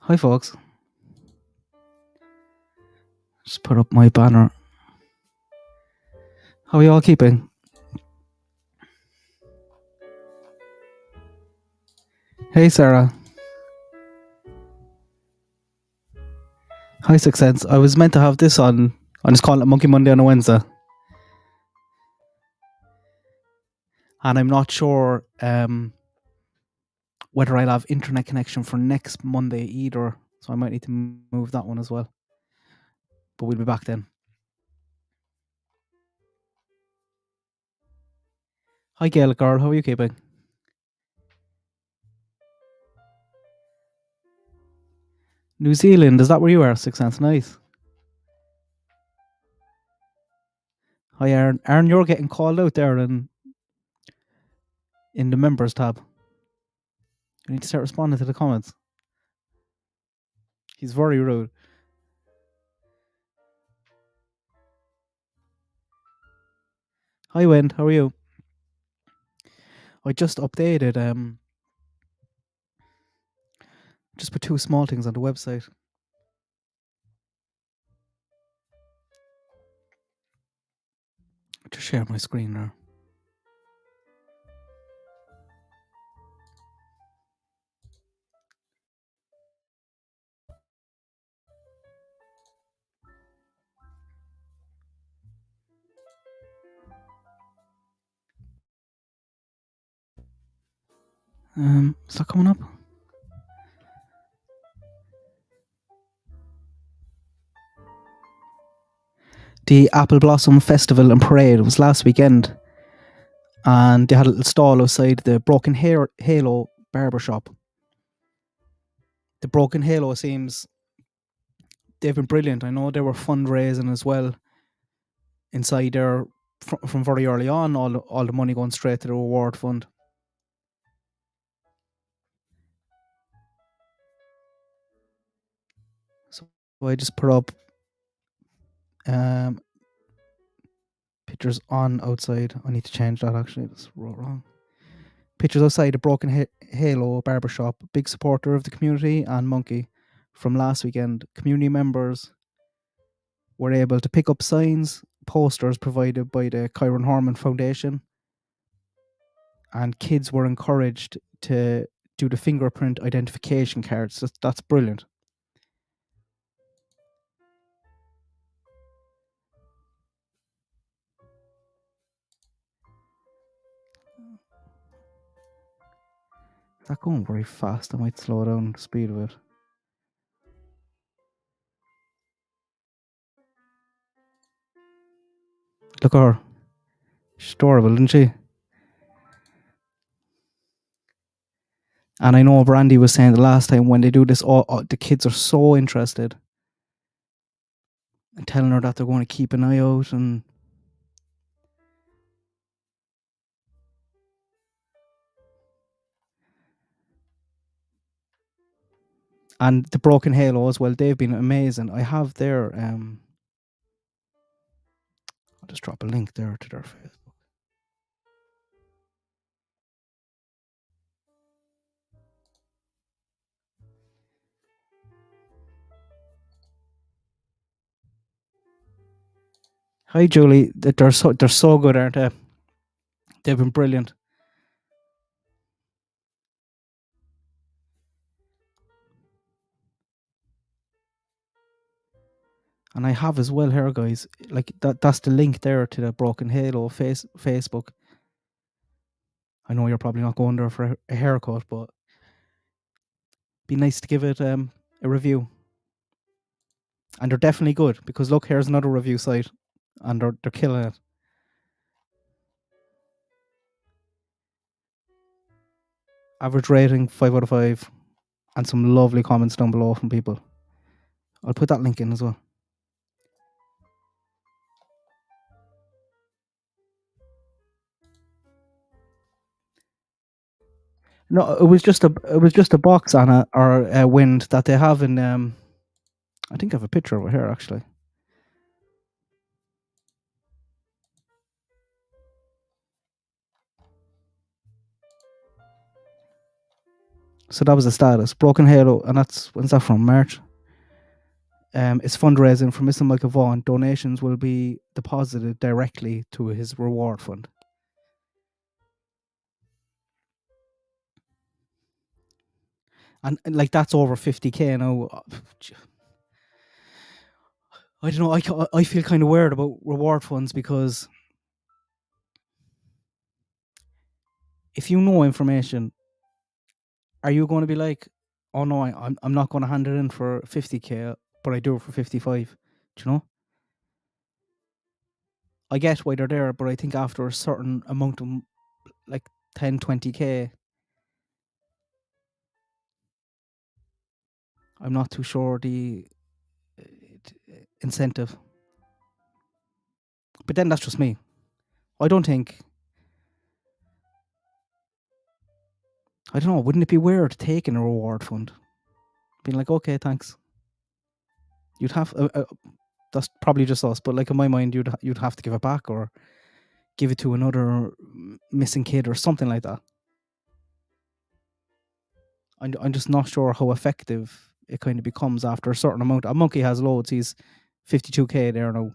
Hi folks, just put up my banner. How are you all keeping? Hey Sarah. Hi Six Sense. I was meant to have this on. I'm just calling it Monkey Monday on a Wednesday. And I'm not sure whether I'll have internet connection for next Monday either. So I might need to move that one as well. But we'll be back then. Hi Gaelic girl, how are you keeping? New Zealand, is that where you are? Six Sense, nice. Hi Aaron. Aaron, you're getting called out there in the members tab. You need to start responding to the comments. He's very rude. Hi Wind, how are you? I just updated just put two small things on the website. Just share my screen there. Is that coming up? The Apple Blossom Festival and Parade was last weekend, and they had a little stall outside the Broken Halo Barber shop. The Broken Halo seems they've been brilliant. I know they were fundraising as well inside there from very early on. All the money going straight to the reward fund. So I just put up pictures on outside. I need to change that actually. That's wrong. Pictures outside the Broken Halo barbershop. Big supporter of the community and Monkey. From last weekend, community members were able to pick up signs, posters provided by the Kyron Horman Foundation, and kids were encouraged to do the fingerprint identification cards. That's brilliant. Is that going very fast? I might slow down the speed of it. Look at her. She's adorable, isn't she? And I know Brandy was saying the last time when they do this, the kids are so interested. And telling her that they're going to keep an eye out and the Broken Halo as well. They've been amazing. I have their I'll just drop a link there to their Facebook. Hi Julie, they're so good, aren't they? They've been brilliant. And I have as well here, guys. Like that's the link there to the Broken Halo Facebook. I know you're probably not going there for a haircut, but be nice to give it a review. And they're definitely good because look, here's another review site, and they're killing it. Average rating 5 out of 5, and some lovely comments down below from people. I'll put that link in as well. No, it was just a box on a or a wind that they have in. I think I have a picture over here actually. So that was the status. Broken Halo, and when's that from? March. It's fundraising for Mr. Michael Vaughan. Donations will be deposited directly to his reward fund. And like that's over 50k now. I don't know. I feel kind of weird about reward funds because if you know information, are you going to be like, oh no, I'm not going to hand it in for 50k, but I do it for 55? Do you know? I get why they're there, but I think after a certain amount of like 10, 20k, I'm not too sure the incentive. But then that's just me. I don't know, wouldn't it be weird taking a reward fund? Being like, okay, thanks. You'd have, that's probably just us, but like in my mind, you'd have to give it back or give it to another missing kid or something like that. I'm just not sure how effective it kind of becomes after a certain amount. A monkey has loads. He's 52k there now.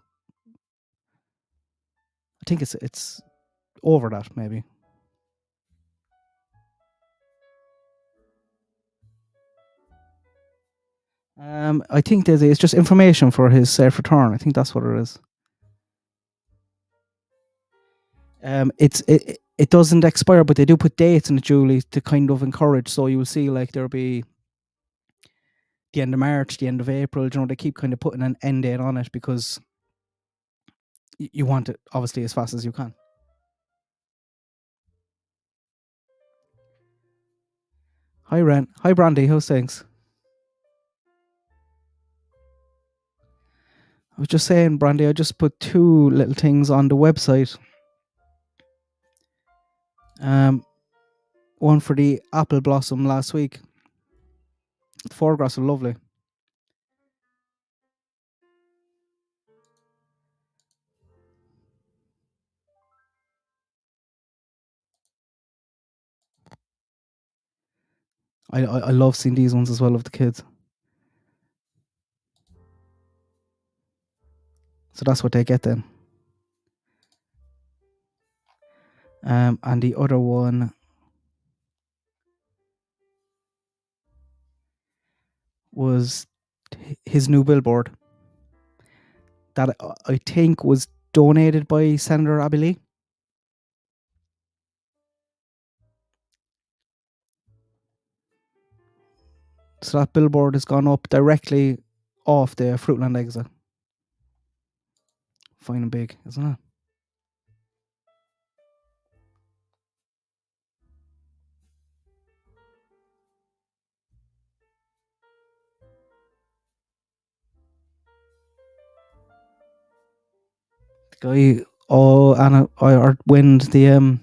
I think it's over that maybe. I think that it's just information for his safe return. I think that's what it is. It doesn't expire, but they do put dates in it, Julie, to kind of encourage. So you'll see like there'll be the end of March, the end of April. You know, they keep kind of putting an end date on it because you want it obviously as fast as you can. Hi Ren. Hi Brandy. How's things? I was just saying, Brandy, I just put 2 little things on the website. One for the apple blossom last week. The photographs are lovely. I love seeing these ones as well of the kids. So that's what they get then. And the other one was his new billboard that I think was donated by Senator Abby Lee. So that billboard has gone up directly off the Fruitland exit. Fine and big, isn't it? The guy, or wind the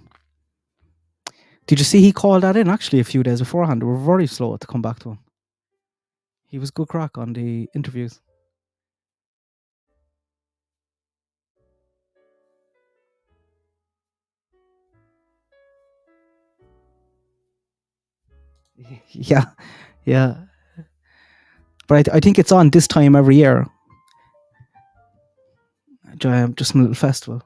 Did you see he called that in actually a few days beforehand? They were very slow to come back to him. He was good crack on the interviews. Yeah. But I think it's on this time every year. Just a little festival.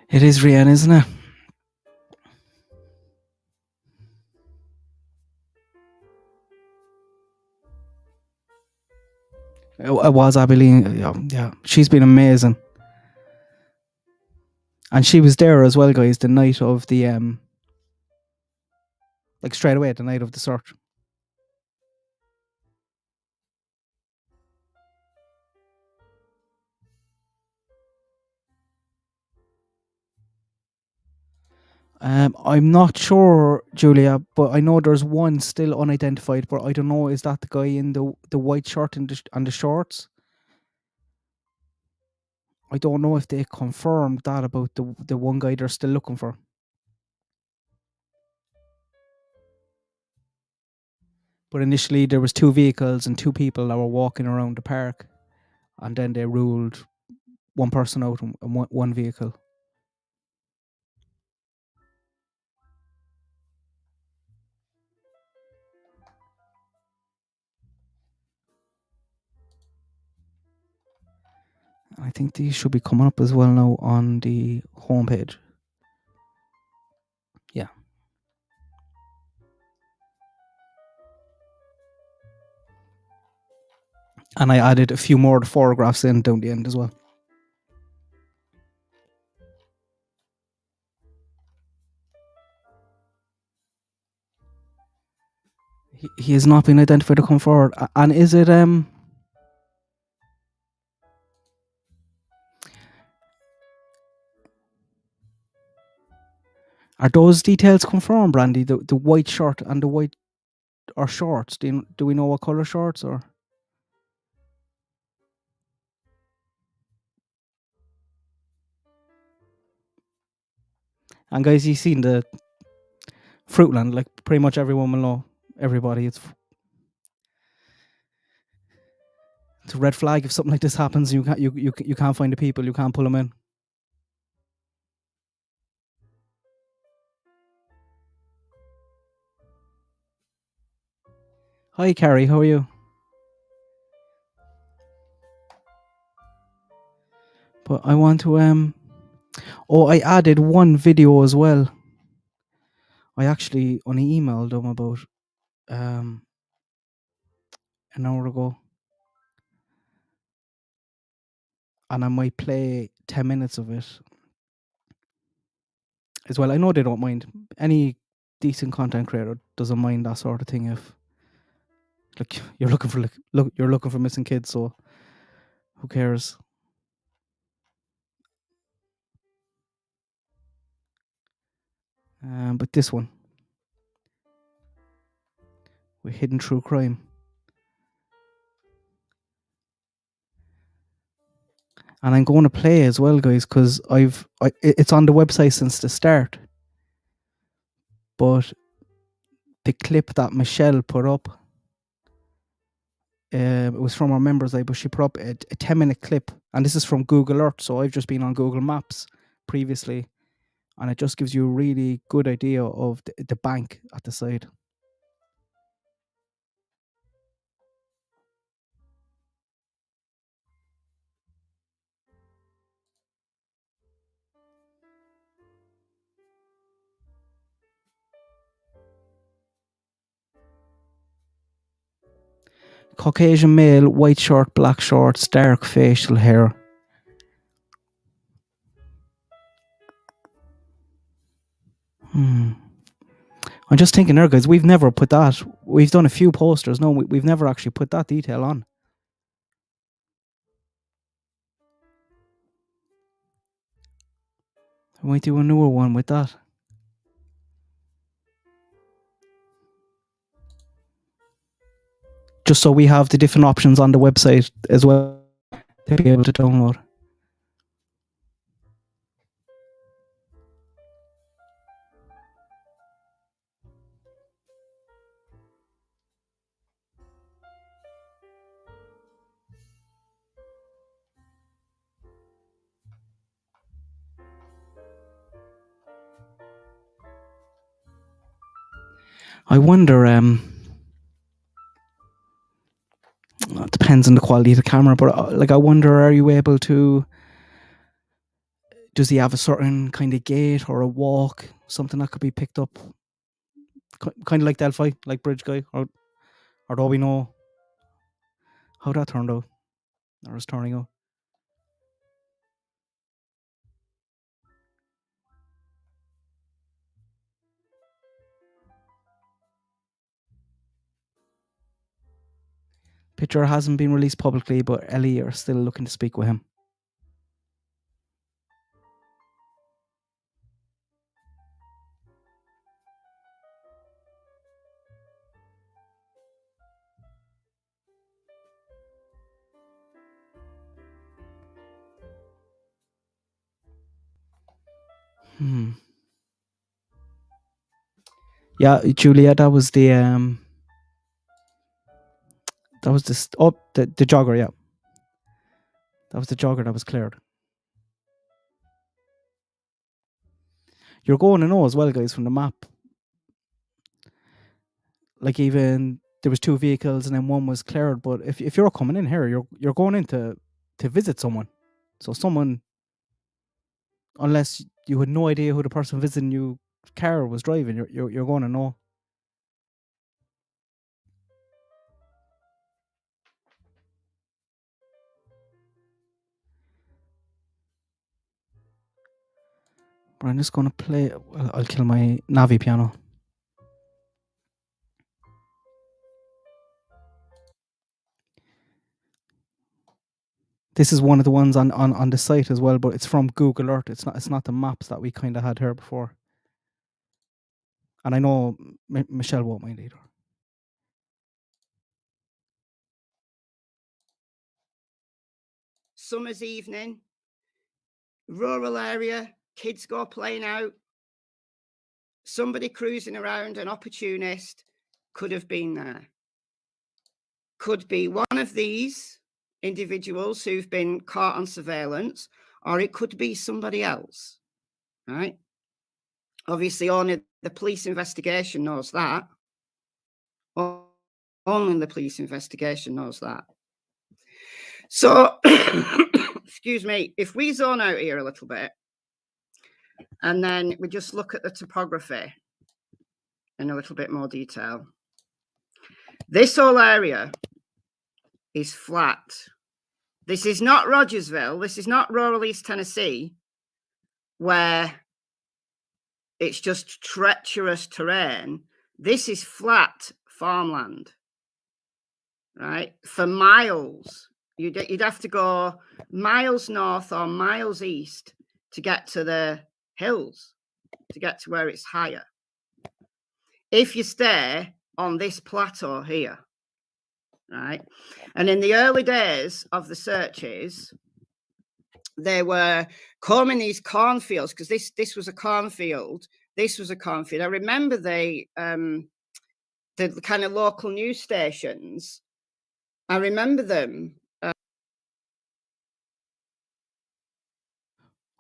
It is Rihanna, isn't it? It was Abilene. Yeah. She's been amazing. And she was there as well, guys, the night of the like straight away, the night of the search. I'm not sure, Julia, but I know there's one still unidentified. But I don't know, is that the guy in the white shirt and the shorts? I don't know if they confirmed that about the one guy they're still looking for. But initially there was 2 vehicles and 2 people that were walking around the park, and then they ruled one person out and one vehicle. I think these should be coming up as well now on the homepage. Yeah. And I added a few more photographs in down the end as well. He has not been identified to come forward. And is it are those details confirmed, Brandy? The white shirt and the white or shorts? Do we know what colour shorts or? And guys, you've seen the Fruitland, like pretty much everyone will know. Everybody, it's a red flag if something like this happens. You can't find the people. You can't pull them in. Hi, Carrie. How are you? But I want to I added one video as well. I actually only emailed them about an hour ago, and I might play 10 minutes of it as well. I know they don't mind. Any decent content creator doesn't mind that sort of thing. If like you're looking for missing kids, so who cares? But this one with hidden true crime, and I'm going to play as well, guys, because it's on the website since the start. But the clip that Michelle put up, it was from our members, but she put up a 10-minute clip, and this is from Google Earth. So I've just been on Google Maps previously, and it just gives you a really good idea of the bank at the side. Caucasian male, white shirt, black shorts, dark facial hair. I'm just thinking there, guys, we've never put that. We've done a few posters. No, we've never actually put that detail on. We might do a newer one with that. Just so we have the different options on the website as well to be able to download. I wonder, it depends on the quality of the camera, but I wonder, are you able to, does he have a certain kind of gait or a walk, something that could be picked up? Kind of like Delphi, like Bridge Guy, or do we know how that turned out, or is turning out? Picture hasn't been released publicly, but Ellie are still looking to speak with him. Yeah, Julia, that was the the jogger, yeah. That was the jogger that was cleared. You're going to know as well, guys, from the map. Like, even there was 2 vehicles and then one was cleared. But if you're coming in here, you're going in to visit someone. So someone, unless you had no idea who the person visiting you car was driving, you're going to know. But I'm just going to play. I'll kill my Navi piano. This is one of the ones on the site as well, but it's from Google Earth. It's not the maps that we kind of had here before. And I know Michelle won't mind either. Summer's evening, rural area, kids go playing out. Somebody cruising around, an opportunist, could have been there. Could be one of these individuals who've been caught on surveillance, or it could be somebody else, right? Obviously, only the police investigation knows that. Only the police investigation knows that. So, excuse me, if we zone out here a little bit, and then we just look at the topography in a little bit more detail. This whole area is flat. This is not Rogersville. This is not rural East Tennessee, where it's just treacherous terrain. This is flat farmland, right? For miles. You'd have to go miles north or miles east to get to the hills, to get to where it's higher. If you stay on this plateau here, right? And in the early days of the searches, they were combing these cornfields, because this was a cornfield. This was a cornfield. I remember the kind of local news stations. I remember them.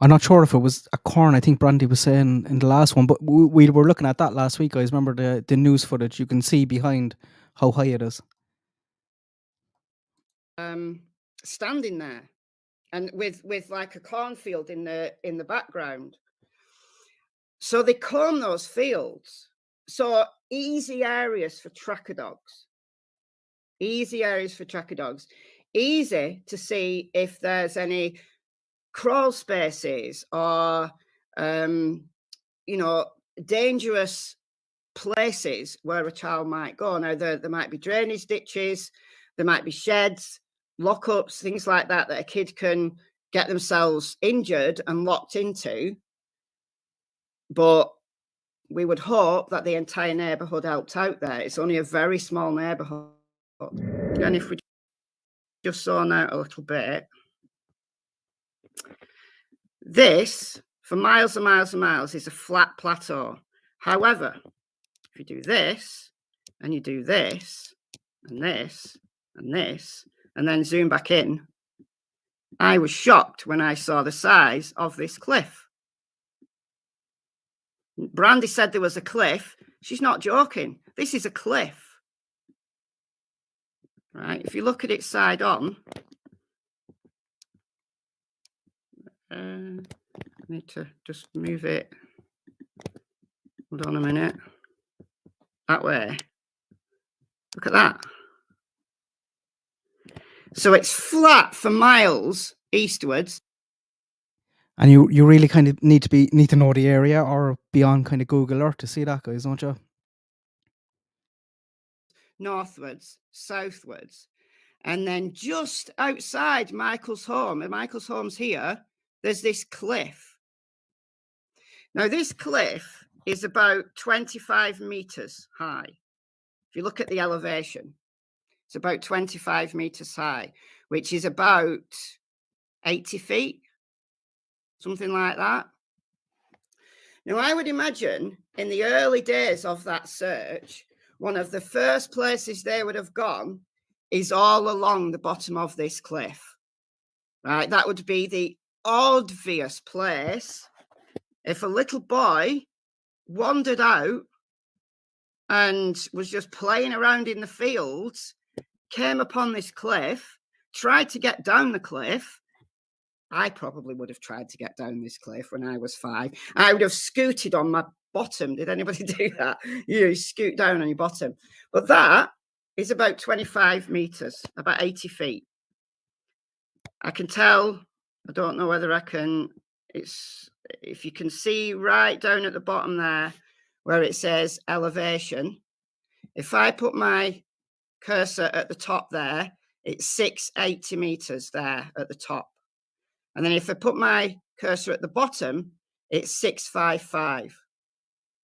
I'm not sure if it was a corn. I think Brandy was saying in the last one, but we were looking at that last week, guys. Remember the news footage? You can see behind how high it is. Standing there, and with like a cornfield in the background. So they comb those fields. So easy areas for tracker dogs. Easy areas for tracker dogs. Easy to see if there's any crawl spaces or dangerous places where a child might go. Now there might be drainage ditches, there might be sheds, lockups, things like that a kid can get themselves injured and locked into. But we would hope that the entire neighbourhood helped out there. It's only a very small neighbourhood. And if we just zone out a little bit, this, for miles and miles and miles, is a flat plateau. However, if you do this, and you do this, and this, and this, and then zoom back in, I was shocked when I saw the size of this cliff. Brandy said there was a cliff. She's not joking. This is a cliff. Right? If you look at it side on, I need to just move it. Hold on a minute. That way. Look at that. So it's flat for miles eastwards. And you really kind of need to know the area or be on kind of Google Earth to see that, guys, don't you? Northwards, southwards. And then just outside Michael's home, and Michael's home's here, there's this cliff. Now, this cliff is about 25 meters high. If you look at the elevation, it's about 25 meters high, which is about 80 feet, something like that. Now, I would imagine in the early days of that search, one of the first places they would have gone is all along the bottom of this cliff, right? That would be the obvious place. If a little boy wandered out and was just playing around in the fields, came upon this cliff, tried to get down the cliff, I probably would have tried to get down this cliff when I was 5. I would have scooted on my bottom. Did anybody do that? You scoot down on your bottom. But that is about 25 meters, about 80 feet. I can tell, I don't know whether I can, if you can see right down at the bottom there where it says elevation, if I put my cursor at the top there, it's 680 meters there at the top. And then if I put my cursor at the bottom, it's 655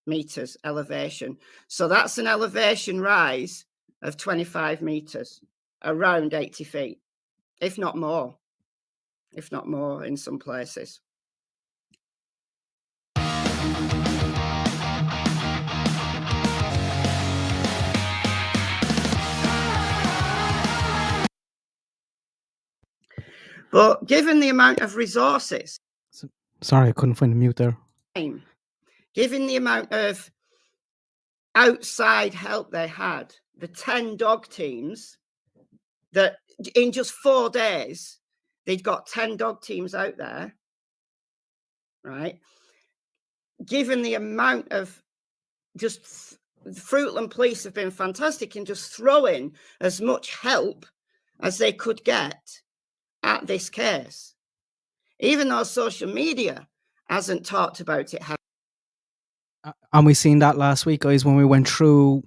meters elevation. So that's an elevation rise of 25 meters, around 80 feet, if not more in some places. But given the amount of resources, Sorry, I couldn't find the mute there. Given the amount of outside help they had, the 10 dog teams, that in just 4 days, they'd got 10 dog teams out there, right? Given the amount of just Fruitland police have been fantastic in just throwing as much help as they could get at this case, even though social media hasn't talked about it. And we seen that last week, guys, when we went through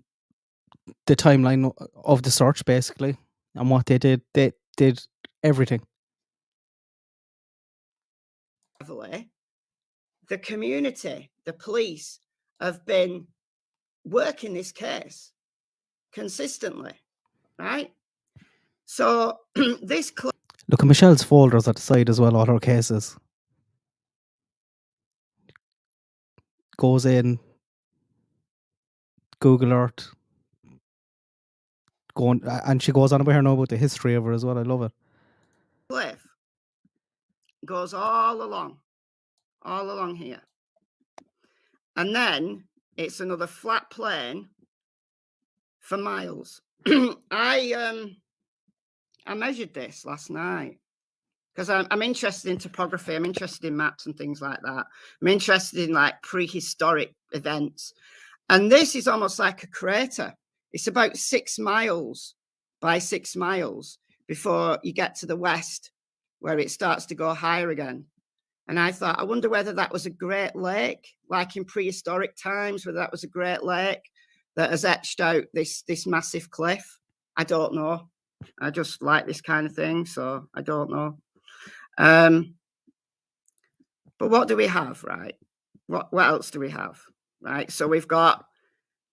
the timeline of the search, basically, and what they did. They did everything. The community, the police, have been working this case consistently, right? So this look at Michelle's folders at the side as well, all her cases. Goes in, Google Earth, going, and she goes on about her now about the history of her as well. I love it. Cliff goes all along here, and then it's another flat plane for miles. I measured this last night because I'm interested in topography. I'm interested in maps and things like that. I'm interested in like prehistoric events. And this is almost like a crater. It's about 6 miles by 6 miles before you get to the west, where it starts to go higher again. And I thought, I wonder whether that was a great lake, like in prehistoric times, whether that was a great lake that has etched out this massive cliff. I don't know. I just like this kind of thing, so I don't know. But what do we have, right? What else do we have, right? So we've got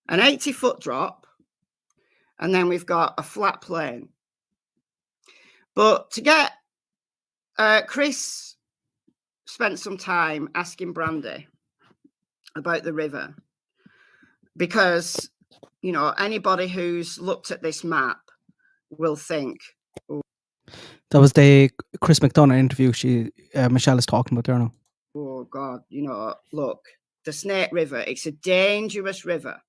an 80-foot drop, and then we've got a flat plane. But to get, Chris spent some time asking Brandy about the river, because, you know, anybody who's looked at this map will think, that was the Chris McDonough interview Michelle is talking about there now. Oh God, you know, look, the Snake River, it's a dangerous river.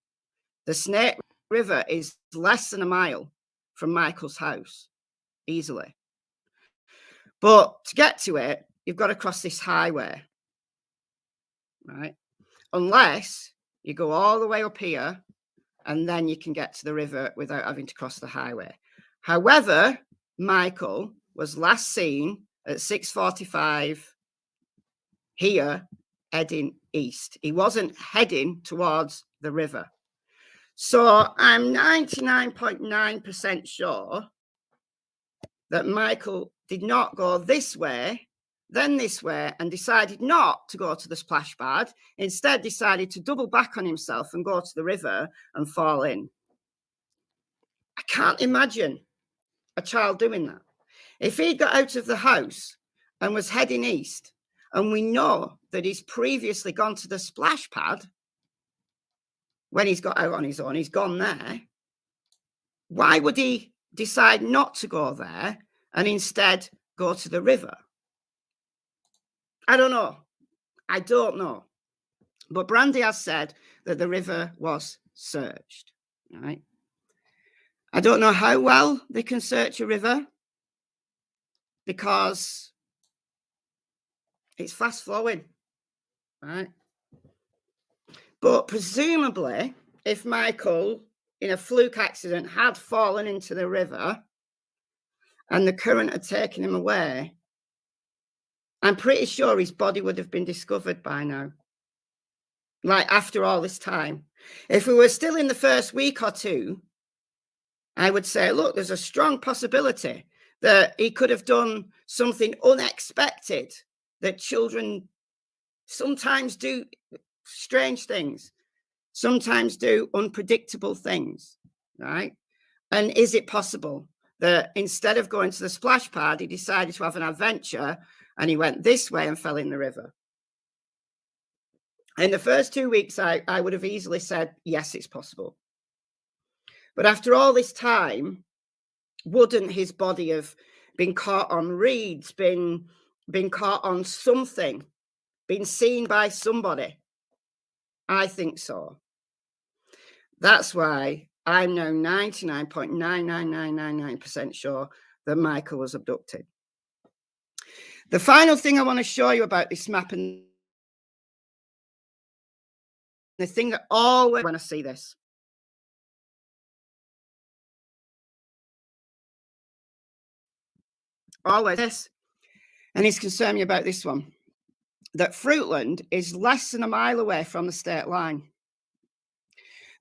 The Snake River is less than a mile from Michael's house, easily. But to get to it, you've got to cross this highway, right? Unless you go all the way up here, and then you can get to the river without having to cross the highway. However, Michael was last seen at 6:45 here, heading east. He wasn't heading towards the river. So I'm 99.9% sure that Michael did not go this way, then this way, and decided not to go to the splash pad. Instead, decided to double back on himself and go to the river and fall in. I can't imagine a child doing that. If he got out of the house and was heading east, and we know that he's previously gone to the splash pad when he's got out on his own, he's gone there, why would he decide not to go there and instead go to the river? I don't know. But Brandy has said that the river was searched, right? I don't know how well they can search a river, because It's fast flowing, right? But presumably, if Michael, in a fluke accident, had fallen into the river and the current had taken him away, I'm pretty sure his body would have been discovered by now. Like after all this time. If we were still in the first week or two, I would say, look, there's a strong possibility that he could have done something unexpected, that children sometimes do strange things, sometimes do unpredictable things, right? And is it possible that instead of going to the splash pad, he decided to have an adventure and he went this way and fell in the river? In the first 2 weeks, I would have easily said, yes, it's possible. But after all this time, wouldn't his body have been caught on reeds, been caught on something, been seen by somebody? I think so. That's why I'm now 99.99999% sure that Michael was abducted. The final thing I want to show you about this map, and the thing that always when I see this, always this, and he's concerned me about this one, that Fruitland is less than a mile away from the state line.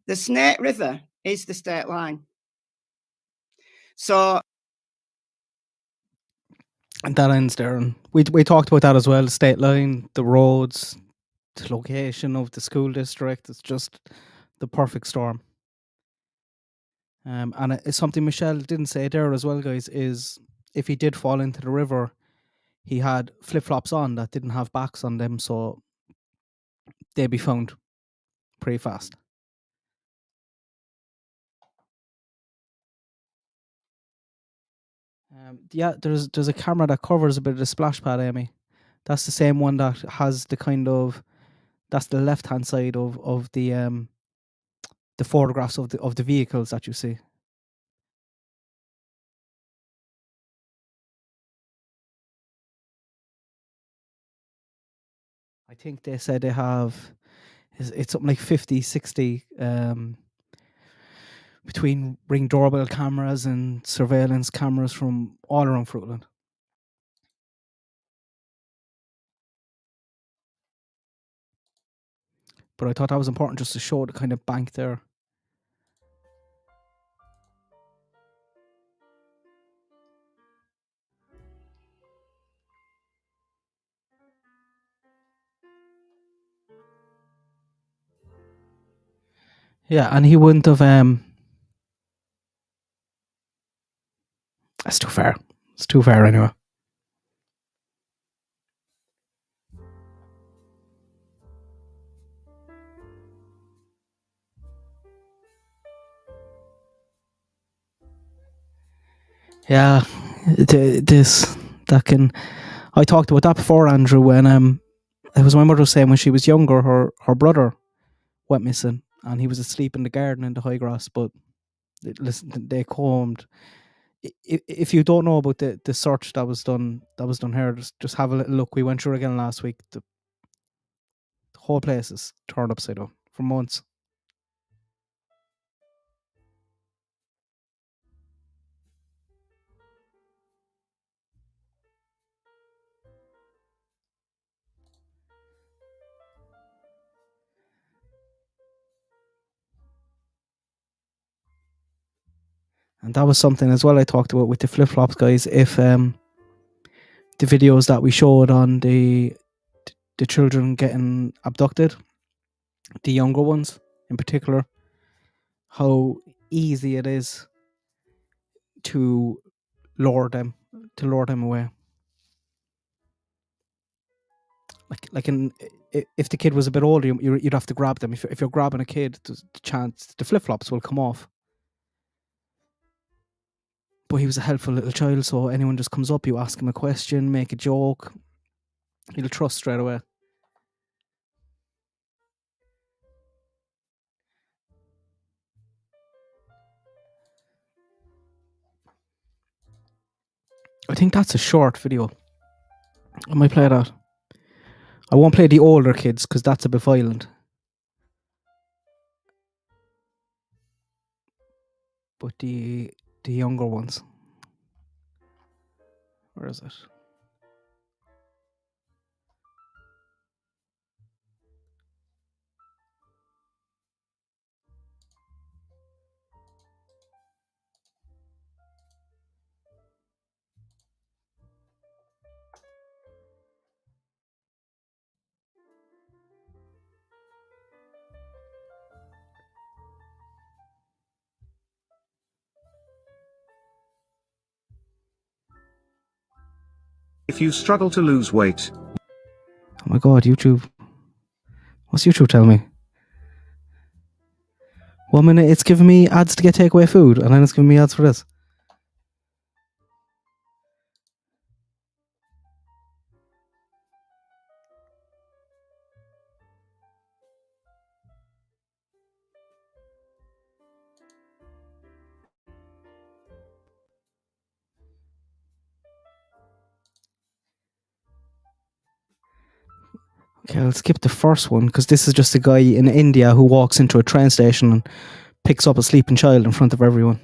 The Snake River is the state line. So, And that ends there. And we talked about that as well. The state line, the roads, the location of the school district. It's just the perfect storm. And it's something Michelle didn't say there as well, guys, is if he did fall into the river, he had flip-flops on that didn't have backs on them, so they'd be found pretty fast. Yeah, there's a camera that covers a bit of the splash pad, Amy. That's the same one that has the kind of, that's the left hand side of the photographs of the vehicles that you see. I think they said they have, it's something like 50, 60 between Ring doorbell cameras and surveillance cameras from all around Fruitland. But I thought that was important just to show the kind of bank there. Yeah, and he wouldn't have. That's too far. It's too far anyway. Yeah, that can. I talked about that before, Andrew. When it was my mother saying when she was younger, her brother went missing, and he was asleep in the garden in the high grass. But listen, they combed. If you don't know about the search that was done here, just have a little look. We went through again last week. The whole place is turned upside down for months. And that was something as well I talked about with the flip flops, guys. If the videos that we showed on the children getting abducted, the younger ones in particular, how easy it is to lure them away. If the kid was a bit older, you'd have to grab them. If you're grabbing a kid, the chance the flip flops will come off. But he was a helpful little child, so anyone just comes up, you ask him a question, make a joke, he'll trust straight away. I think that's a short video. I might play that. I won't play the older kids because that's a bit violent. But the younger ones. Where is it? If you struggle to lose weight, Oh my god, YouTube. What's YouTube telling me? 1 minute it's giving me ads to get takeaway food, and then it's giving me ads for this. Okay, I'll skip the first one because this is just a guy in India who walks into a train station and picks up a sleeping child in front of everyone.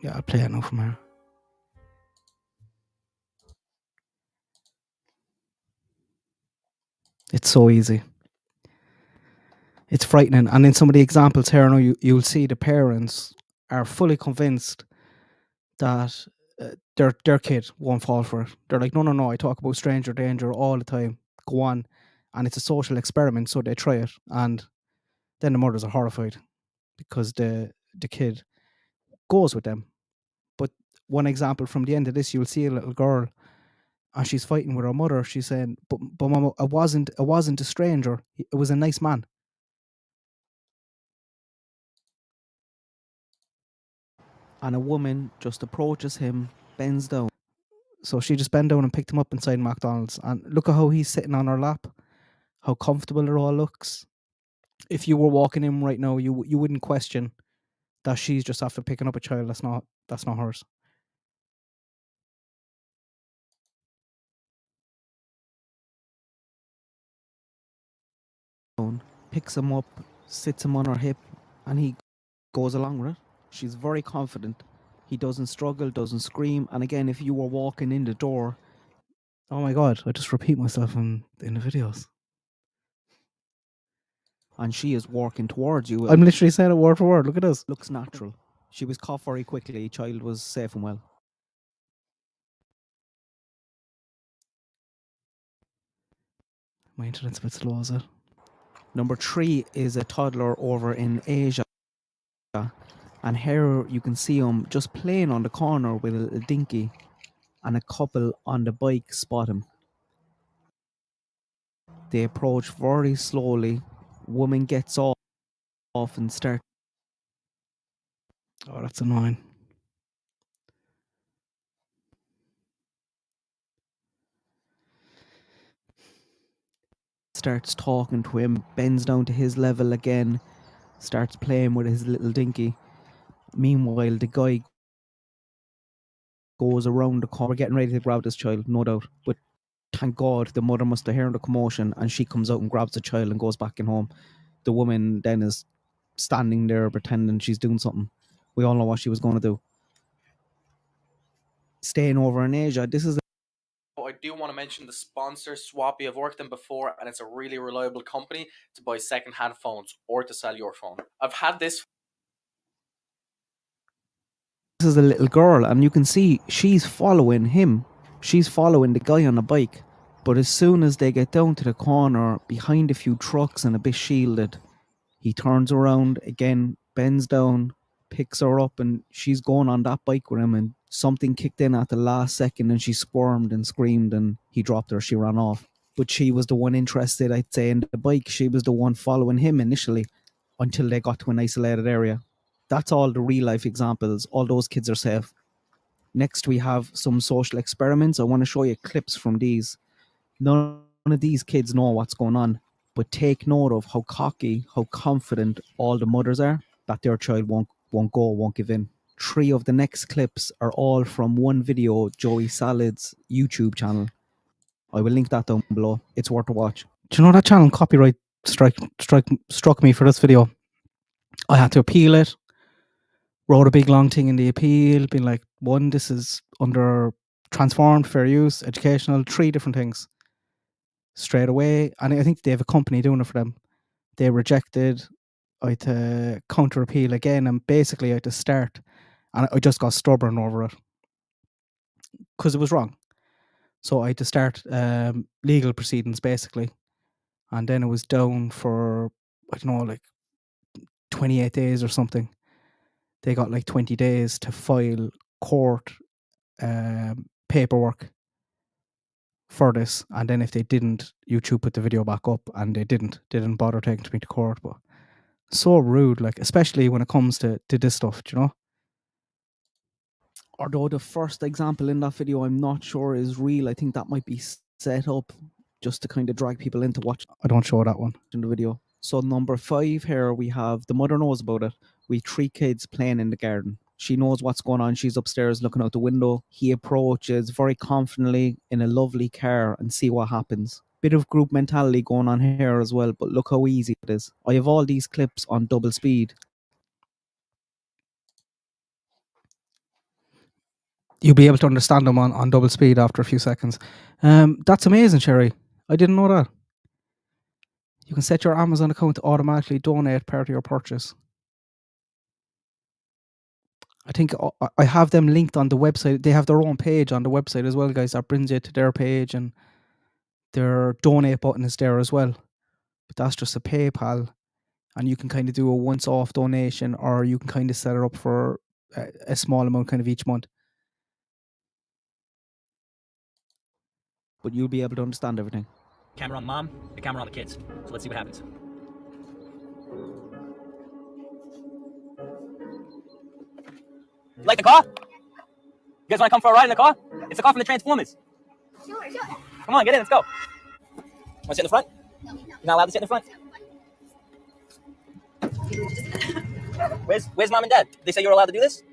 Yeah, I'll play it now from here. It's so easy. It's frightening. And in some of the examples here, now you'll see the parents are fully convinced that their kid won't fall for it. They're like, no, I talk about stranger danger all the time. Go on. And it's a social experiment, so they try it. And then the mothers are horrified because the kid goes with them. But one example from the end of this, you'll see a little girl and she's fighting with her mother. She's saying, but mama, I wasn't a stranger. It was a nice man. And a woman just approaches him, bends down. So she just bent down and picked him up inside McDonald's. And look at how he's sitting on her lap, how comfortable it all looks. If you were walking in right now, you wouldn't question that she's just after picking up a child that's not hers. Picks him up, sits him on her hip, and he goes along with it. She's very confident. He doesn't struggle, doesn't scream. And again, if you were walking in the door, oh my god, I just repeat myself in the videos. And she is walking towards you. I'm literally saying it word for word. Look at this. Looks natural. She was caught very quickly. Child was safe and well. My internet's a bit slow, is it? Number 3 is a toddler over in Asia. And here you can see him just playing on the corner with a little dinky, and a couple on the bike spot him. They approach very slowly. Woman gets off and starts. Oh, that's annoying. Starts talking to him, bends down to his level again, starts playing with his little dinky. Meanwhile, the guy goes around the corner, getting ready to grab this child, no doubt. But thank God the mother must have heard the commotion, and she comes out and grabs the child and goes back in home. The woman then is standing there pretending she's doing something. We all know what she was going to do. Staying over in Asia, this is I do want to mention the sponsor, Swappy. I've worked with them before, and it's a really reliable company to buy second-hand phones or to sell your phone. I've had this. This is a little girl, and you can see she's following him. She's following the guy on the bike. But as soon as they get down to the corner, behind a few trucks and a bit shielded, he turns around again, bends down, picks her up, and she's going on that bike with him, and something kicked in at the last second and she squirmed and screamed and he dropped her. She ran off. But she was the one interested, I'd say, in the bike. She was the one following him initially until they got to an isolated area. That's all the real life examples. All those kids are safe. Next, we have some social experiments. I want to show you clips from these. None of these kids know what's going on, but take note of how cocky, how confident all the mothers are. that their child won't give in. 3 of the next clips are all from one video, Joey Salad's YouTube channel. I will link that down below. It's worth a watch. Do you know that channel copyright struck me for this video? I had to appeal it. Wrote a big long thing in the appeal, being like, 1, this is under transformed, fair use, educational, 3 different things. Straight away. And I think they have a company doing it for them. They rejected. I had to counter appeal again, and basically I had to start. And I just got stubborn over it. Because it was wrong. So I had to start legal proceedings, basically. And then it was down for, I don't know, like 28 days or something. They got like 20 days to file court paperwork for this. And then if they didn't, YouTube put the video back up, and they didn't bother taking me to court. But so rude, like, especially when it comes to this stuff, do you know? Although the first example in that video, I'm not sure is real. I think that might be set up just to kind of drag people into watch. I don't show that one in the video. So number 5 here, we have the mother knows about it. We 3 kids playing in the garden. She knows what's going on. She's upstairs looking out the window. He approaches very confidently in a lovely car and see what happens. Bit of group mentality going on here as well, but look how easy it is. I have all these clips on double speed. You'll be able to understand them on double speed after a few seconds. That's amazing, Sherry. I didn't know that. You can set your Amazon account to automatically donate part of your purchase. I think I have them linked on the website. They have their own page on the website as well, guys. That brings you to their page, and their donate button is there as well. But that's just a PayPal, and you can kind of do a once-off donation, or you can kind of set it up for a small amount kind of each month. But you'll be able to understand everything. Camera on the mom, the camera on the kids. So let's see what happens. You like the car? You guys want to come for a ride in the car? It's the car from the Transformers. Sure. Come on, get in, let's go. Want to sit in the front? You're not allowed to sit in the front? Where's mom and dad? They say you're allowed to do this?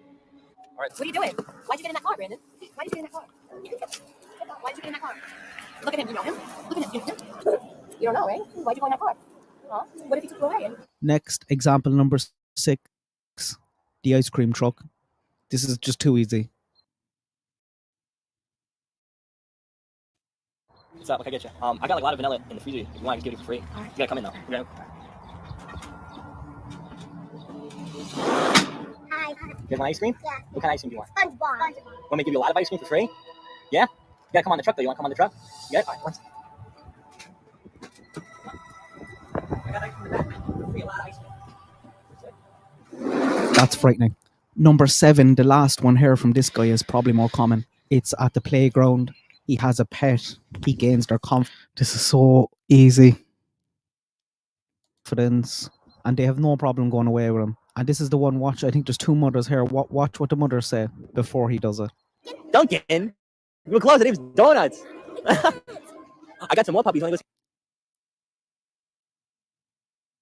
All right. What are you doing? Why'd you get in that car, Brandon? Why'd you get in that car? Why'd you get in that car? Look at him, you know him? Look at him, you know him? You don't know, right? Why'd you go in that car? Huh? What if he took you away? Next, example number 6, the ice cream truck. This is just too easy. What's up? What can I get you? I got like a lot of vanilla in the freezer. If you want, I can give it for free. You gotta come in though. Okay. Hi. You want ice cream? Yeah. What kind of ice cream do you want? SpongeBob. Want me to give you a lot of ice cream for free? Yeah? You gotta come on the truck though. You wanna come on the truck? You got it? All right, one second. I got ice cream in the back. For free, a lot of ice cream. That's frightening. Number 7, the last one here from this guy is probably more common. It's at the playground. He has a pet. He gains their confidence. This is so easy. Confidence. And they have no problem going away with him. And this is the one, watch, I think there's 2 mothers here. Watch what the mothers say before he does it. Duncan? We're close. The name's Donuts. I got some more puppies. Want to go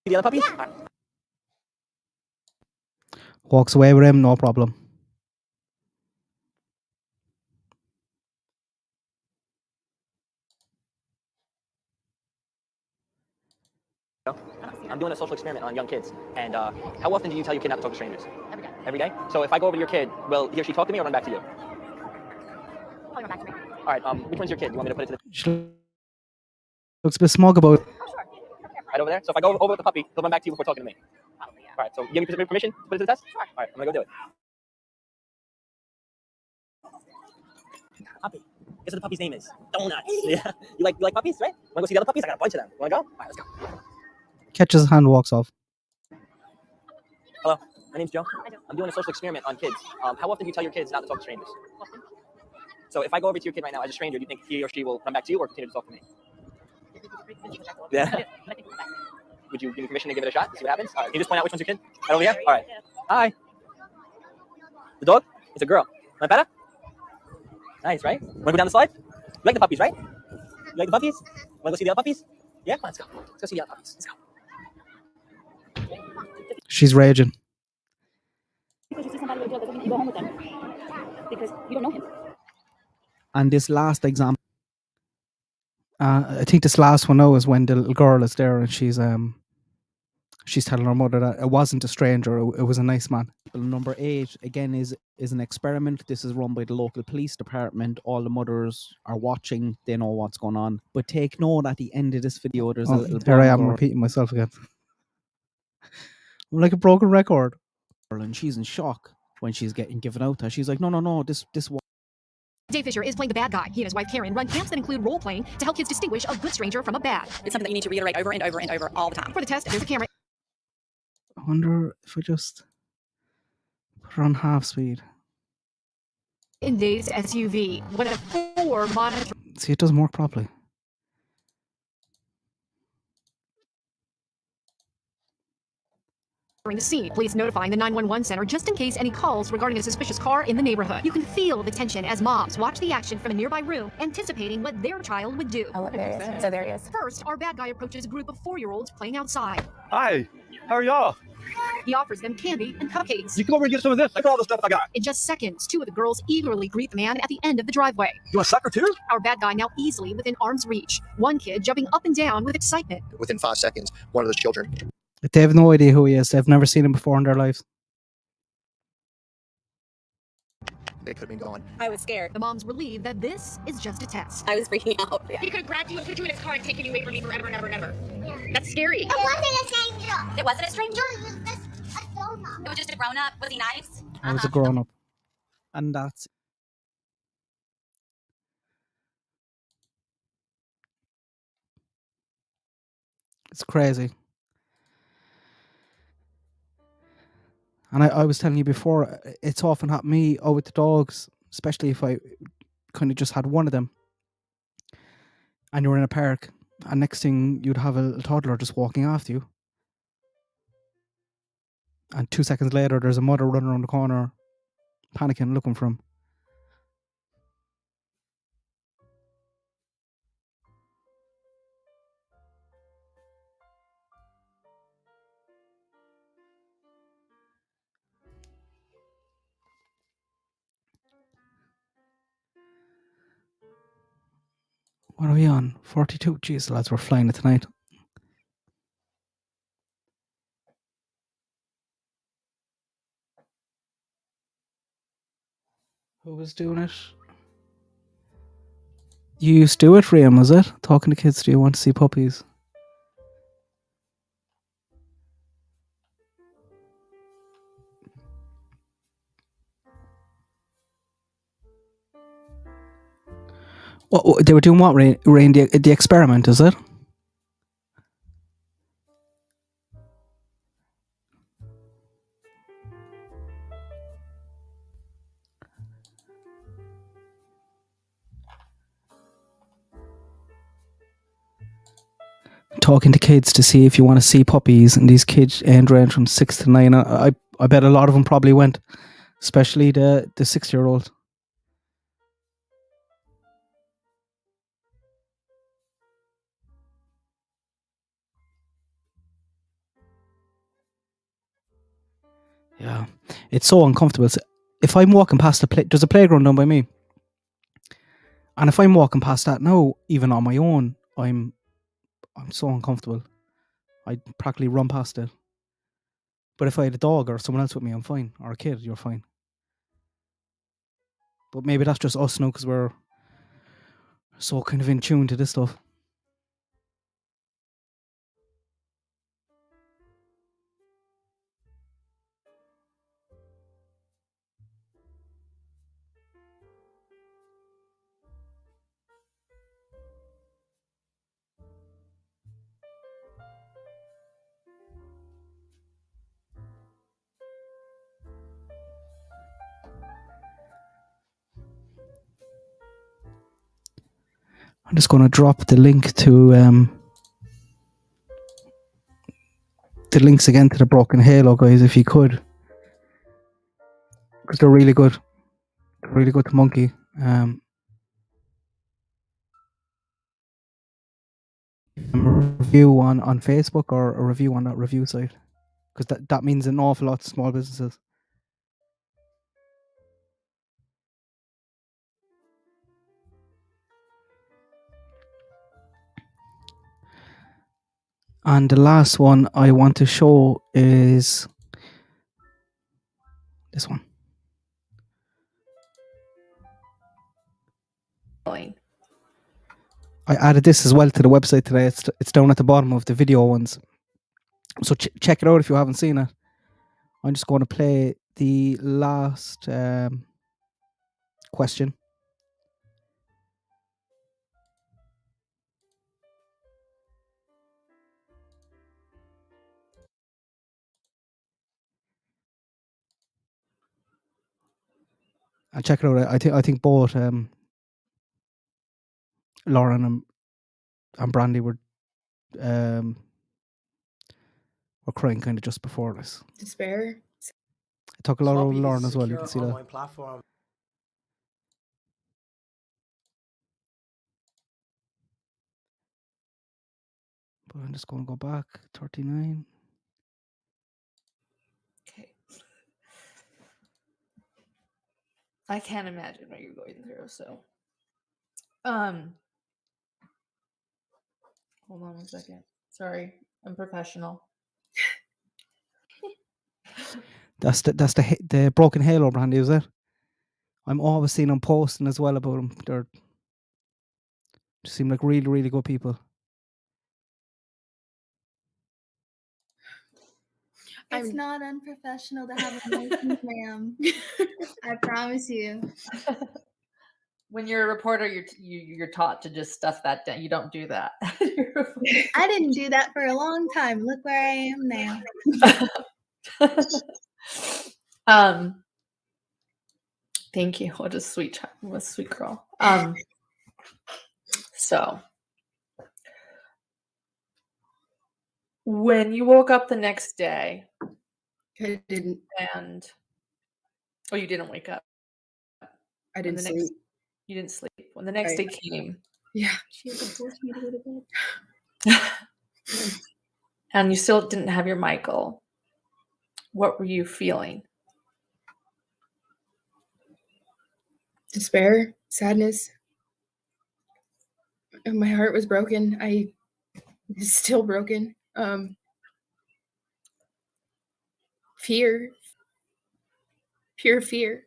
see the other puppies? Yeah. Walks away with him, no problem. I'm doing a social experiment on young kids. And how often do you tell your kid not to talk to strangers? Every day. Every day? So if I go over to your kid, will he or she talk to me or run back to you? Probably run back to me. All right, which one's your kid? You want me to put it to the... She looks a bit smug about it. Oh, sure. Right over there? So if I go over with the puppy, he'll run back to you before talking to me. Probably, yeah. All right, so you give me permission to put it to the test? Sure. All right, I'm going to go do it. Puppy. Guess what the puppy's name is? Donuts. Yeah. You like puppies, right? Want to go see the other puppies? I got a bunch of them. Want to go? All right, let's go. Catches his hand, walks off. Hello, my name's Joe. I do. I'm doing a social experiment on kids. How often do you tell your kids not to talk to strangers? So if I go over to your kid right now as a stranger, do you think he or she will run back to you or continue to talk to me? Yeah. Would you give me permission to give it a shot to see what happens? All right, can you just point out which one's your kid? Right over here? All right. Hi. The dog? It's a girl. Want better? Nice, right? Want to go down the slide? You like the puppies, right? You like the puppies? Want to go see the other puppies? Yeah, come on, let's go. Let's go see the other puppies. Let's go. She's raging. You go home with him because you don't know him. And this last example, I think this last one now is when the little girl is there and she's telling her mother that it wasn't a stranger, it was a nice man. Number 8 again is an experiment. This is run by the local police department. All the mothers are watching; they know what's going on. But take note, at the end of this video, there's a little. Here I am repeating myself again. I'm like a broken record. And she's in shock when she's getting given out to. She's like, no, this. Dave Fisher is playing the bad guy. He and his wife Karen run camps that include role playing to help kids distinguish a good stranger from a bad. It's something that you need to reiterate over and over and over all the time. For the test, there's a camera. I wonder if I just put her on half speed. In Dave's SUV, one of the 4 monitoring See, it doesn't work properly. the scene. Police notifying the 911 center just in case any calls regarding a suspicious car in the neighborhood. You can feel the tension as moms watch the action from a nearby room, anticipating what their child would do. Oh, there he is. So there he is. First, our bad guy approaches a group of 4-year-olds playing outside. Hi, how are y'all? He offers them candy and cupcakes. You come over and get some of this. Look at all the stuff I got. In just seconds, 2 of the girls eagerly greet the man at the end of the driveway. You want sucker too? Our bad guy now easily within arm's reach. One kid jumping up and down with excitement. Within 5 seconds, one of those children. They have no idea who he is. They've never seen him before in their lives. They could have been gone. I was scared. The mom's relieved that this is just a test. I was freaking out. He could have grabbed you and put you in his car and taken you away from me forever and ever and ever. That's scary. It wasn't a stranger. It wasn't a stranger? It was just a grown-up. It was just a grown-up. Was he nice? I was a grown up. And that's it's crazy. And I was telling you before, it's often happened to me with the dogs, especially if I kind of just had one of them. And you're in a park, and next thing you'd have a little toddler just walking after you. And 2 seconds later, there's a mother running around the corner, panicking, looking for him. What are we on? 42? Jeez, lads, we're flying it tonight. Who was doing it? You used to do it, Rian, was it? Talking to kids, do you want to see puppies? What they were doing? What, Rain? The experiment, is it? Talking to kids to see if you want to see puppies, and these kids range from 6 to 9. I bet a lot of them probably went, especially the 6-year-old. Yeah, it's so uncomfortable. If I'm walking past there's a playground down by me, and if I'm walking past that now, even on my own, I'm so uncomfortable. I'd practically run past it. But if I had a dog or someone else with me, I'm fine. Or a kid, you're fine. But maybe that's just us now because we're so kind of in tune to this stuff. I'm just going to drop the link to the links again to the Broken Halo, guys, if you could, because they're really good. They're really good to Monkey. A review on Facebook or a review on that review site, because that means an awful lot to small businesses. And the last one I want to show is this one. I added this as well to the website today. It's down at the bottom of the video ones. So check it out if you haven't seen it. I'm just going to play the last question. And check it out. I think both Lauren and Brandy were crying kind of just before this. Despair. I talk a lot Sloppy about is Lauren a as well. You secure can see that. online platform. But I'm just going to go back. 39. Okay. I can't imagine what you're going through. So, hold on 1 second. Sorry, I'm professional. That's the broken halo, Brandy, is it? I'm always seeing them posting as well about them. They seem like really, really good people. It's not unprofessional to have emotions, ma'am. I promise you. When you're a reporter, you're taught to just stuff that down. You don't do that. I didn't do that for a long time. Look where I am now. Thank you. What a sweet girl. So when you woke up the next day, I didn't. And you didn't wake up. I didn't sleep. You didn't sleep when the next day came. Yeah, she had to force me to go to bed. And you still didn't have your Michael. What were you feeling? Despair, sadness. My heart was broken. I was still broken. Fear. Pure fear.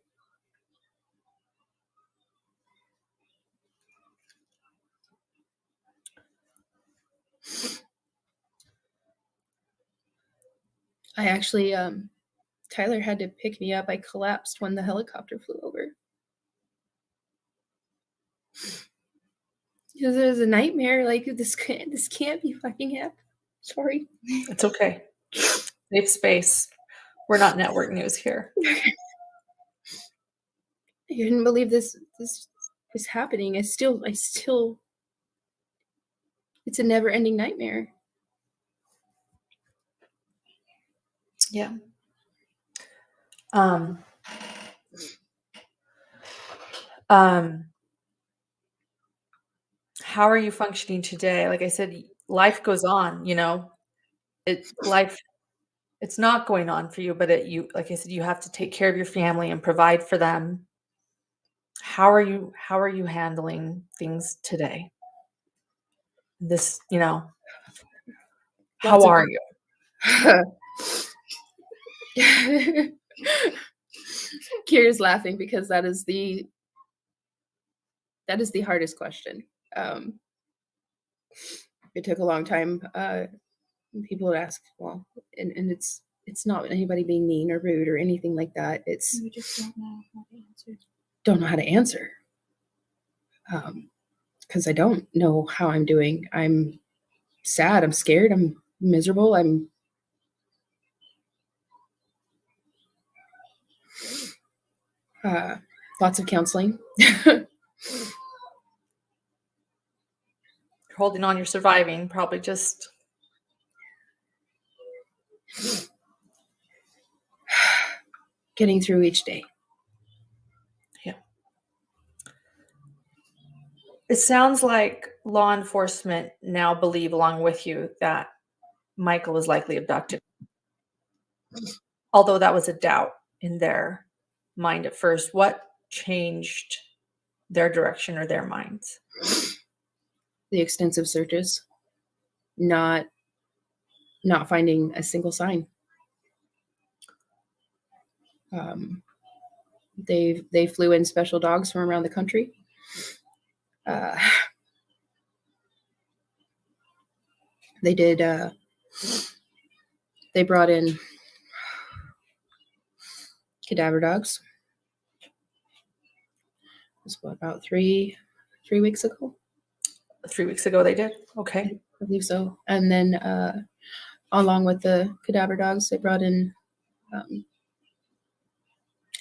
I actually, Tyler had to pick me up. I collapsed when the helicopter flew over. Because it was a nightmare. Like, this can't be fucking happening. Sorry. It's okay. Safe space. We're not network news here. I couldn't believe this was happening. I still it's a never-ending nightmare. Yeah. How are you functioning today? Like I said, life goes on, it's not going on for you, but like I said, you have to take care of your family and provide for them. How are you handling things today? This, how are you? Kira's laughing because that is the hardest question. It took a long time. People would ask, well, and it's not anybody being mean or rude or anything like that. It's you just don't know how to answer. Don't know how to answer. Because I don't know how I'm doing. I'm sad. I'm scared. I'm miserable. I'm lots of counseling. Holding on, you're surviving, probably just getting through each day. Yeah. It sounds like law enforcement now believe, along with you, that Michael was likely abducted. Although that was a doubt in their mind at first. What changed their direction or their minds? The extensive searches, not not finding a single sign. They flew in special dogs from around the country. They did. They brought in cadaver dogs. It was about 3 weeks ago. 3 weeks ago they did? Okay. I believe so. And then along with the cadaver dogs, they brought in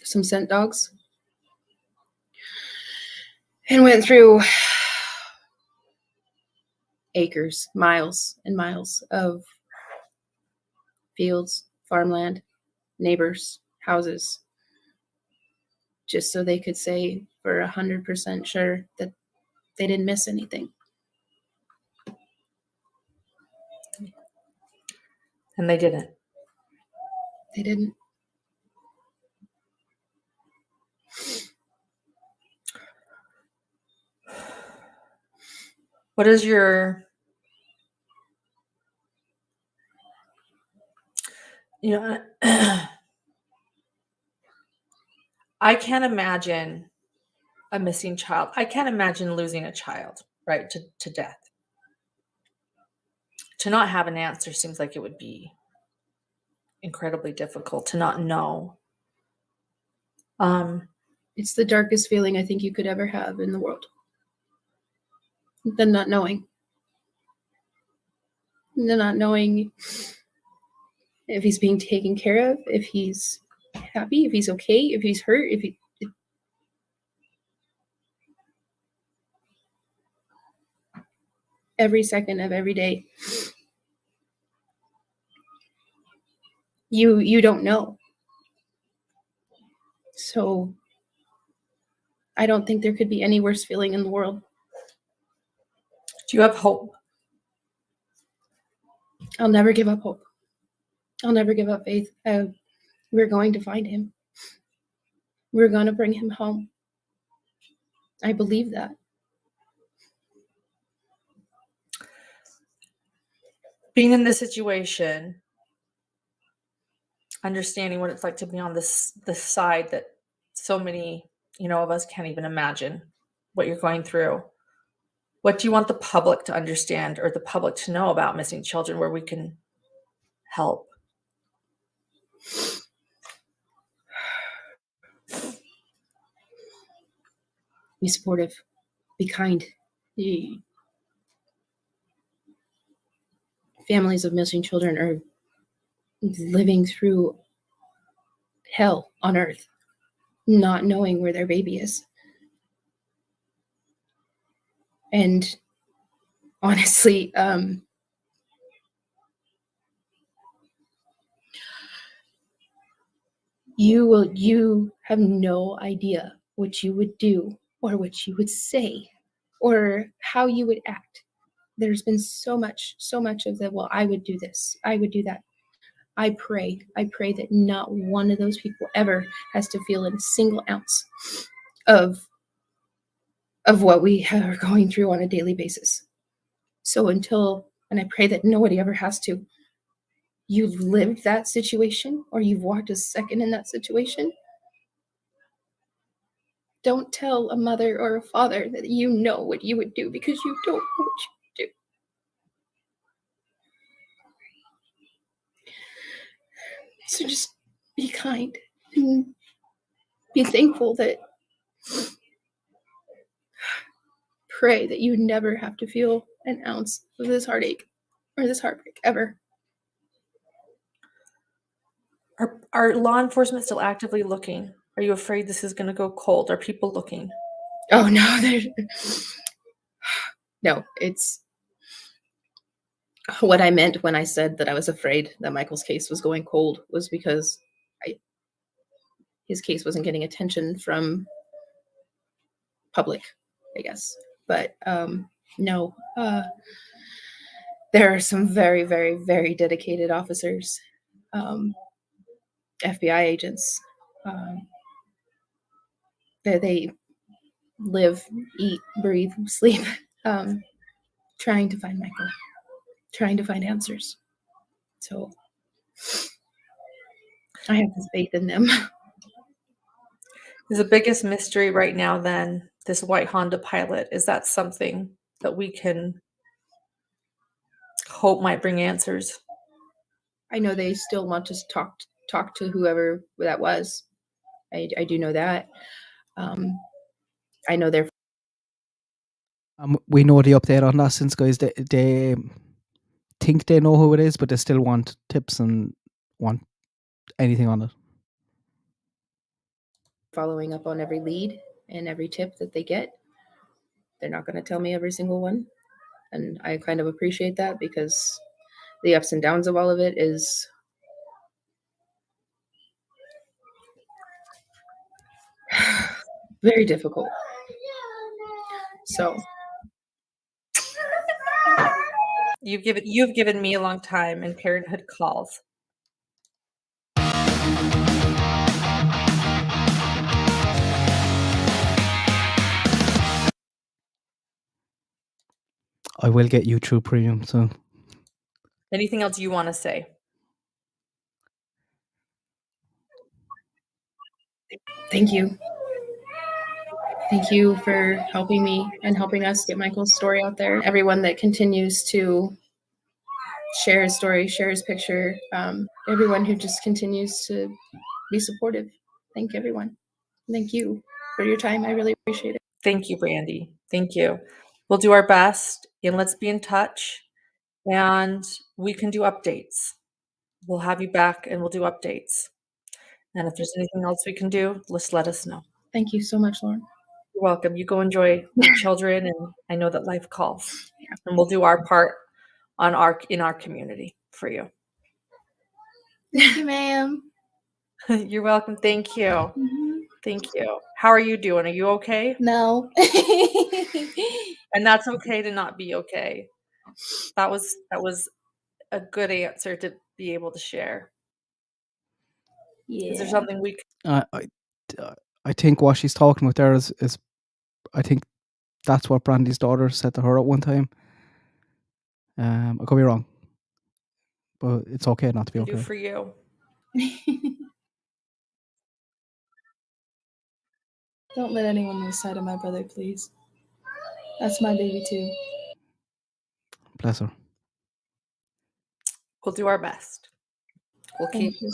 some scent dogs and went through acres, miles and miles of fields, farmland, neighbors, houses, just so they could say for 100% sure that they didn't miss anything. And they didn't. They didn't. What is your, I can't imagine a missing child. I can't imagine losing a child, right, to death. To not have an answer seems like it would be incredibly difficult to not know. It's the darkest feeling I think you could ever have in the world. The not knowing. The not knowing if he's being taken care of, if he's happy, if he's okay, if he's hurt, every second of every day. You don't know. So I don't think there could be any worse feeling in the world. Do you have hope? I'll never give up hope. I'll never give up faith. We're going to find him. We're going to bring him home. I believe that. Being in this situation, understanding what it's like to be on this side that so many, of us can't even imagine what you're going through. What do you want the public to understand or the public to know about missing children where we can help? Be supportive. Be kind. The families of missing children are living through hell on earth, not knowing where their baby is. And honestly, you have no idea what you would do or what you would say or how you would act. There's been so much of the, well, I would do this, I would do that. I pray that not one of those people ever has to feel in a single ounce of what we are going through on a daily basis. So and I pray that nobody ever has to. You've lived that situation or you've walked a second in that situation. Don't tell a mother or a father that you know what you would do because you don't know what you would do. So just be kind and be thankful that pray that you never have to feel an ounce of this heartache or this heartbreak ever. Are law enforcement still actively looking? Are you afraid this is going to go cold? Are people looking? Oh, no. No, it's what I meant when I said that I was afraid that Michael's case was going cold was because his case wasn't getting attention from public, I guess. But no, there are some very, very, very dedicated officers, FBI agents, that they live, eat, breathe, sleep, trying to find Michael, trying to find answers. So I have this faith in them. Is the biggest mystery right now then this white Honda Pilot? Is that something that we can hope might bring answers? I know they still want to talk to whoever that was. I do know that. I know they're. We know the update on that since, guys. They think they know who it is, but they still want tips and want anything on it. Following up on every lead and every tip that they get. They're not going to tell me every single one. And I kind of appreciate that because the ups and downs of all of it is very difficult. So You've given me a long time in parenthood calls. I will get you through premium soon. Anything else you want to say? thank you. Thank you for helping me and helping us get Michael's story out there. Everyone that continues to share his story, share his picture, everyone who just continues to be supportive. Thank everyone. Thank you for your time. I really appreciate it. Thank you, Brandy. Thank you. We'll do our best and let's be in touch and we can do updates. We'll have you back and we'll do updates. And if there's anything else we can do, just let us know. Thank you so much, Lauren. You're welcome. You go enjoy your children, and I know that life calls. And we'll do our part in our community for you. Thank you, ma'am. You're welcome. Thank you. Thank you. How are you doing? Are you okay? No. And that's okay to not be okay. That was a good answer to be able to share. Yeah. Is there something we can... I think what she's talking about there is I think that's what Brandy's daughter said to her at one time. I could be wrong, but it's okay not to be okay. do for you? Don't let anyone lose sight of my brother, please. That's my baby too. Bless her. We'll do our best. Thank you.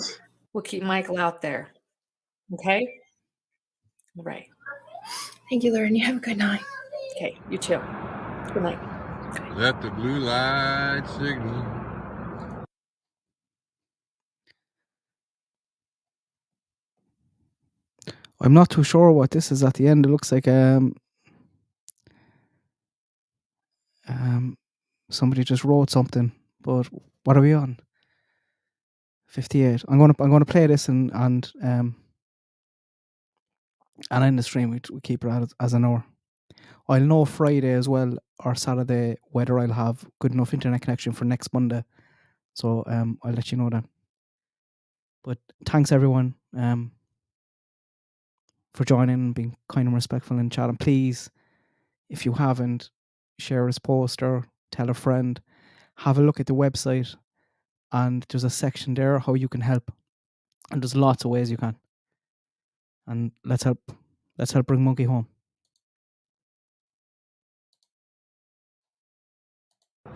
We'll keep Michael out there. Okay? All right. Thank you, Lauren. You have a good night. Okay, you too. Good night. Let the blue light signal. I'm not too sure what this is at the end. It looks like somebody just wrote something, but what are we on? 58. I'm gonna play this and end the stream. We keep it as an hour. I'll know Friday as well or Saturday whether I'll have good enough internet connection for next Monday. So I'll let you know then. But thanks everyone for joining and being kind and respectful in chat. And please, if you haven't, share this post or tell a friend. Have a look at the website and there's a section there how you can help. And there's lots of ways you can. And let's help bring Monkey home.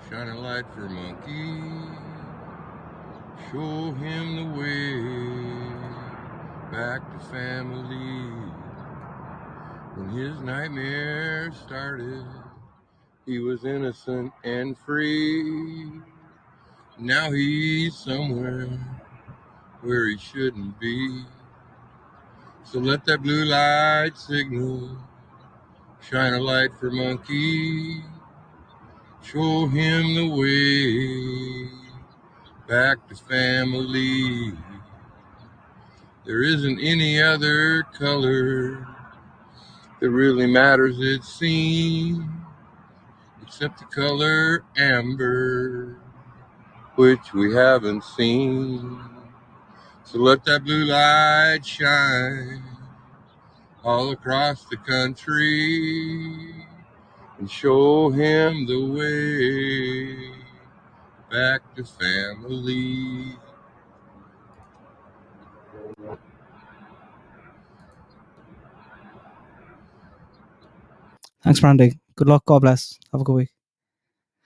Shine a light for Monkey. Show him the way back to family. When his nightmare started, he was innocent and free. Now he's somewhere where he shouldn't be. So let that blue light signal shine a light for Monkey. Show him the way back to family. There isn't any other color that really matters, it seems, except the color amber, which we haven't seen. So let that blue light shine all across the country and show him the way back to family. Thanks, Brandy. Good luck. God bless. Have a good week.